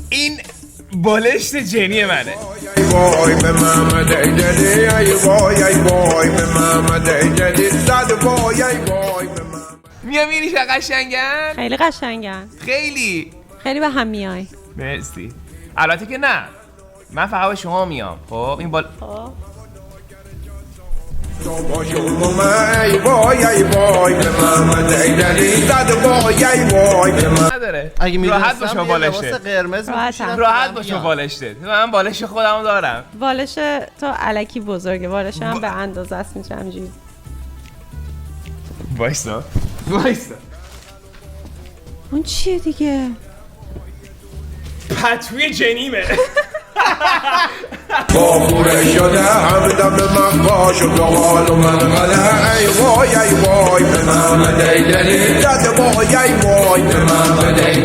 این بالشت جنی منه. وای به محمد ایجادی، ای وای ای وای به محمد ایجادی، زد وای ای وای به محمد. میام اینی چه قشنگن؟ خیلی قشنگن، خیلی خیلی به هم میای. مرسی. البته که نه، من فقط به شما میام. خب این تو باشو من ای وای ای وای به محمد ایجادی، زد وای ای وای به محمد. نداره. اگه راحت باشه میدونستم یه لباس بالشت. قرمز می‌پوشیدم راحت که باشه میام. بالشت. من بالش خودمو دارم. بالش تو الکی بزرگه، بالش هم به اندازه است میشه همینجوری. وایسا. اون چیه دیگه؟ پتوی جنیمه. با خوره شده همدم به من باشو که حال من غله ای وای ای وای به محمد ایجادی، زد وای ای وای به محمد ایجادی.